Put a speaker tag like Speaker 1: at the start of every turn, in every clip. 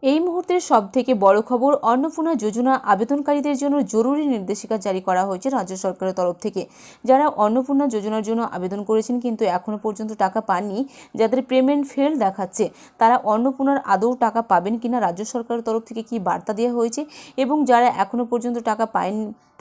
Speaker 1: এই মুহূর্তের সবথেকে বড় খবর, অন্নপূর্ণা যোজনা আবেদনকারীদের জন্য জরুরি নির্দেশিকা জারি করা হয়েছে রাজ্য সরকারের তরফ থেকে। যারা অন্নপূর্ণা যোজনার জন্য আবেদন করেছেন কিন্তু এখনও পর্যন্ত টাকা পাননি, যাদের পেমেন্ট ফেল দেখাচ্ছে, তারা অন্নপূর্ণার আদৌ টাকা পাবেন কিনা, রাজ্য সরকারের তরফ থেকে কি বার্তা দেওয়া হয়েছে, এবং যারা এখনও পর্যন্ত টাকা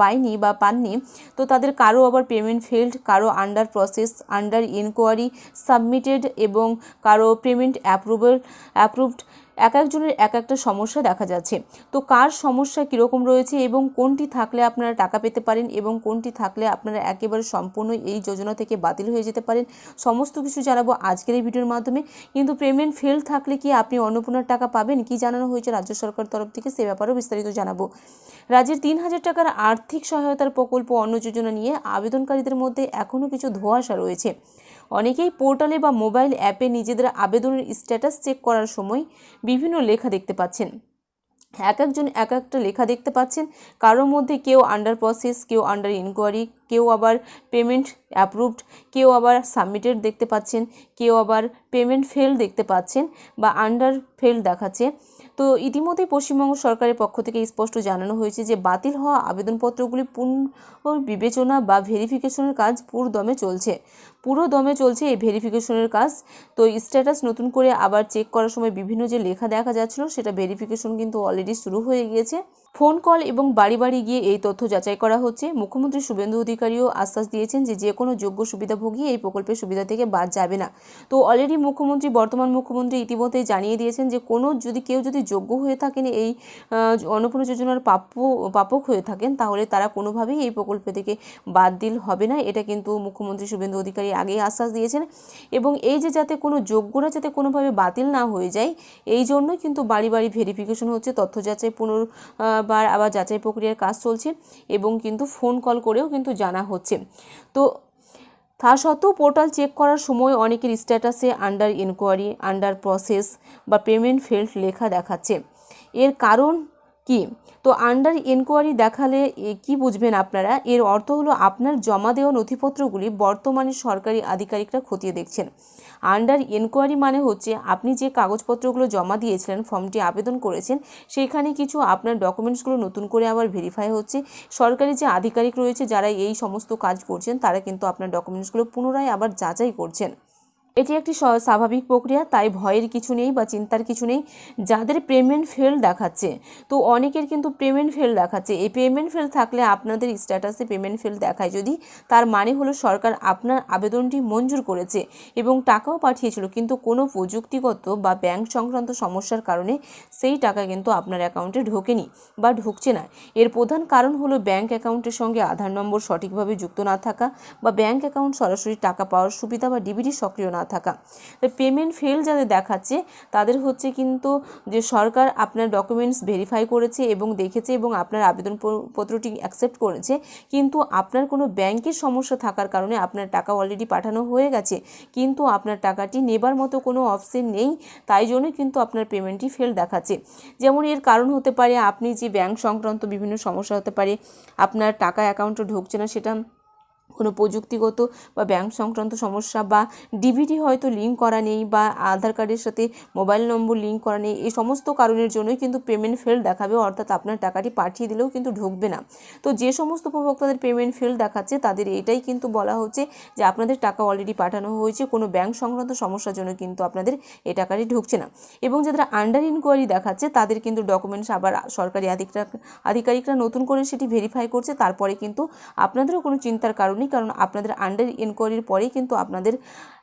Speaker 1: পায়নি বা পাননি, তো তাদের কারো আবার পেমেন্ট ফেলড, কারো under process, under enquiry, submitted, এবং কারো পেমেন্ট অ্যাপ্রুভড। এক একজনের এক একটা সমস্যা দেখা যাচ্ছে। তো কার সমস্যা কীরকম রয়েছে এবং কোনটি থাকলে আপনারা টাকা পেতে পারেন এবং কোনটি থাকলে আপনারা একেবারে সম্পূর্ণ এই যোজনা থেকে বাতিল হয়ে যেতে পারেন, সমস্ত কিছু জানাবো আজকের এই ভিডিওর মাধ্যমে। কিন্তু পেমেন্ট ফেল থাকলে কি আপনি অন্নপূর্ণার টাকা পাবেন, কি জানানো হয়েছে রাজ্য সরকার তরফ থেকে, সে ব্যাপারেও বিস্তারিত জানাবো। রাজ্যের 3000 টাকার আর্থিক সহায়তার প্রকল্প অন্ন যোজনা নিয়ে আবেদনকারীদের মধ্যে এখনও কিছু ধোঁয়াশা রয়েছে। অনেকেই পোর্টালে বা মোবাইল অ্যাপে নিজেদের আবেদনের স্ট্যাটাস চেক করার সময় বিভিন্ন লেখা দেখতে পাচ্ছেন। এক একজন এক একটা লেখা দেখতে পাচ্ছেন। কারোর মধ্যে কেউ আন্ডার প্রসেস, কেউ আন্ডার ইনকোয়ারি, কেউ আবার পেমেন্ট অ্যাপ্রুভড, কেউ আবার সাবমিটেড দেখতে পাচ্ছেন, কেউ আবার পেমেন্ট ফেল দেখতে পাচ্ছেন বা আন্ডার ফেল দেখাচ্ছে। তো ইতিমধ্যেই পশ্চিমবঙ্গ সরকারের পক্ষ থেকে স্পষ্ট জানানো হয়েছে যে বাতিল হওয়া আবেদনপত্রগুলি বিবেচনা বা ভেরিফিকেশনের কাজ পুরো দমে চলছে এই ভেরিফিকেশনের কাজ। তো স্ট্যাটাস নতুন করে আবার চেক করার সময় বিভিন্ন যে লেখা দেখা যাচ্ছিল, সেটা ভেরিফিকেশন কিন্তু অলরেডি শুরু হয়ে গিয়েছে। ফোন কল এবং বাড়ি বাড়ি গিয়ে এই তথ্য যাচাই করা হচ্ছে। মুখ্যমন্ত্রী শুভেন্দু অধিকারীও আশ্বাস দিয়েছেন যে কোনো যোগ্য সুবিধাভোগী এই প্রকল্পের সুবিধা থেকে বাদ যাবে না। তো অলরেডি বর্তমান মুখ্যমন্ত্রী ইতিমধ্যেই জানিয়ে দিয়েছেন যে কেউ যদি যোগ্য হয়ে থাকেন, এই অন্নপূর্ণা যোজনার প্রাপক হয়ে থাকেন, তাহলে তারা কোনোভাবেই এই প্রকল্প থেকে বাতিল হবে না। এটা কিন্তু মুখ্যমন্ত্রী শুভেন্দু অধিকারী আগেই আশ্বাস দিয়েছেন। এবং এই যে যাতে কোনো যোগ্যরা যাতে কোনোভাবে বাতিল না হয়ে যায়, এই জন্য কিন্তু বাড়ি বাড়ি ভেরিফিকেশন হচ্ছে, তথ্য যাচাই পুনর্বার আবার যাচাই প্রক্রিয়ার কাজ চলছে, এবং কিন্তু ফোন কল করেও কিন্তু জানা হচ্ছে। তো তা সত্ত্বেও পোর্টাল চেক করার সময় অনেকের স্ট্যাটাসে আন্ডার ইনকোয়ারি, আন্ডার প্রসেস বা পেমেন্ট ফেল্ড লেখা দেখাচ্ছে। এর কারণ কি? তো আন্ডার ইনকোয়ারি দেখালে কি বুঝবেন আপনারা? এর অর্থ হলো আপনার জমা দেওয়া নথিপত্রগুলি বর্তমানে সরকারি আধিকারিকরা খতিয়ে দেখছেন। আন্ডার ইনকোয়ারি মানে হচ্ছে আপনি যে কাগজপত্রগুলো জমা দিয়েছিলেন, ফর্মটি আবেদন করেছেন, সেইখানে কিছু আপনার ডকুমেন্টসগুলো নতুন করে আবার ভেরিফাই হচ্ছে। সরকারি যে আধিকারিক রয়েছে যারা এই সমস্ত কাজ করছেন, তারা কিন্তু আপনার ডকুমেন্টসগুলো পুনরায় আবার যাচাই করছেন। এটি একটি স্বাভাবিক প্রক্রিয়া, তাই ভয়ের কিছু নেই বা চিন্তার কিছু নেই। যাদের পেমেন্ট ফেল দেখাচ্ছে, তো অনেকের কিন্তু পেমেন্ট ফেল দেখাচ্ছে, এই পেমেন্ট ফেল থাকলে আপনাদের স্ট্যাটাসে পেমেন্ট ফেল দেখায় যদি, তার মানে হলো সরকার আপনার আবেদনটি মঞ্জুর করেছে এবং টাকাও পাঠিয়েছিল, কিন্তু কোনো প্রযুক্তিগত বা ব্যাংক সংক্রান্ত সমস্যার কারণে সেই টাকা কিন্তু আপনার অ্যাকাউন্টে ঢোকেনি বা ঢুকছে না। এর প্রধান কারণ হলো ব্যাংক অ্যাকাউন্টের সঙ্গে আধার নম্বর সঠিকভাবে যুক্ত না থাকা, বা ব্যাংক অ্যাকাউন্ট সরাসরি টাকা পাওয়ার সুবিধা বা ডিবিটি সক্রিয় না থাকা। পেমেন্ট ফেল যাদের দেখাচ্ছে, তাদের হচ্ছে কিন্তু যে সরকার আপনার ডকুমেন্টস ভেরিফাই করেছে এবং দেখেছে এবং আপনার আবেদনপত্রটি অ্যাকসেপ্ট করেছে, কিন্তু আপনার কোনো ব্যাংকের সমস্যা থাকার কারণে আপনার টাকা অলরেডি পাঠানো হয়ে গেছে, কিন্তু আপনার টাকাটি নেবার মতো কোনো অপশন নেই, তাই জন্যই কিন্তু আপনার পেমেন্টটি ফেল দেখাচ্ছে। যেমন এর কারণ হতে পারে আপনি যে ব্যাংক সংক্রান্ত বিভিন্ন সমস্যা হতে পারে, আপনার টাকা অ্যাকাউন্টে ঢুকছে না, সেটা কোনো প্রযুক্তিগত বা ব্যাংক সংক্রান্ত সমস্যা, বা ডিবিটি হয়তো লিঙ্ক করা নেই, বা আধার কার্ডের সাথে মোবাইল নম্বর লিঙ্ক করা নেই, এই সমস্ত কারণের জন্যই কিন্তু পেমেন্ট ফেল দেখাবে, অর্থাৎ আপনার টাকাটি পাঠিয়ে দিলেও কিন্তু ঢুকবে না। তো যে সমস্ত উপভোক্তাদের পেমেন্ট ফেল দেখাচ্ছে, তাদের এটাই কিন্তু বলা হচ্ছে যে আপনাদের টাকা অলরেডি পাঠানো হয়েছে, কোনো ব্যাংক সংক্রান্ত সমস্যার জন্য কিন্তু আপনাদের এই টাকাটি ঢুকছে না। এবং যারা আন্ডার ইনকোয়ারি দেখাচ্ছে, তাদের কিন্তু ডকুমেন্টস আবার সরকারি আধিকারিকরা নতুন করে সেটি ভেরিফাই করছে, তারপরে কিন্তু আপনাদেরও কোনো চিন্তার কারণ নেই, কারণ আপনাদের আন্ডার ইনকোয়ারির পরেই কিন্তু আপনাদের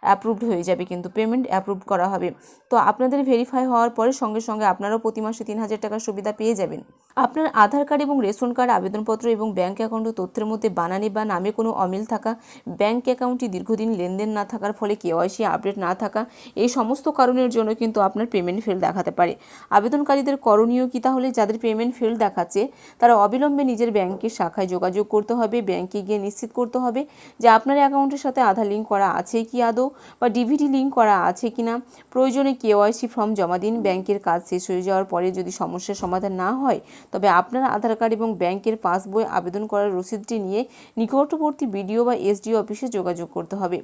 Speaker 1: অ্যাপ্রুভড হয়ে যাবে, কিন্তু পেমেন্ট অ্যাপ্রুভ করা হবে। তো আপনাদের ভেরিফাই হওয়ার পরে সঙ্গে সঙ্গে আপনারাও প্রতি মাসে 3000 টাকার সুবিধা পেয়ে যাবেন। আপনার আধার কার্ড এবং রেশন কার্ড, আবেদনপত্র এবং ব্যাঙ্ক অ্যাকাউন্টের তথ্যের মধ্যে বানানে বা নামে কোনো অমিল থাকা, ব্যাঙ্ক অ্যাকাউন্টটি দীর্ঘদিন লেনদেন না থাকার ফলে কেওয়াইসি আপডেট না থাকা, এই সমস্ত কারণের জন্য কিন্তু আপনার পেমেন্ট ফেল দেখাতে পারে। আবেদনকারীদের করণীয় কি তাহলে? যাদের পেমেন্ট ফেল দেখাচ্ছে, তারা অবিলম্বে নিজের ব্যাংকের শাখায় যোগাযোগ করতে হবে, ব্যাংকে গিয়ে নিশ্চিত করতে হবে হবে যে আপনার অ্যাকাউন্টের সাথে আধার লিঙ্ক করা আছে কি আদৌ, বা ডিভিডি লিঙ্ক করা আছে কিনা। প্রয়োজনে কেওয়াইসি ফর্ম জমা দিন। ব্যাংকের কাজ শেষ হয়ে যাওয়ার পরে যদি সমস্যার সমাধান না হয় তবে আপনার আধার কার্ড এবং ব্যাংকের পাসবই আবেদন করার রসিদটি নিয়ে নিকটবর্তী বিডিও বা এসডিও অফিসে যোগাযোগ করতে হবে।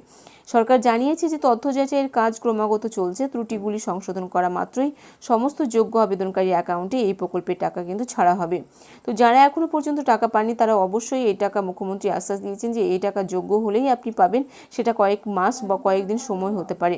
Speaker 1: সরকার জানিয়েছে যে তথ্য যাচাইয়ের কাজ ক্রমাগত চলছে। ত্রুটিগুলি সংশোধন করা মাত্রই সমস্ত যোগ্য আবেদনকারী অ্যাকাউন্টে এই প্রকল্পের টাকা কিন্তু ছাড়া হবে। তো যারা এখনো পর্যন্ত টাকা পাননি তারা অবশ্যই এই টাকা, মুখ্যমন্ত্রী আশ্বাস দিয়েছেন যে এই টাকা যোগ্য হলেই আপনি পাবেন, সেটা কয়েক মাস বা কয়েকদিন সময় হতে পারে।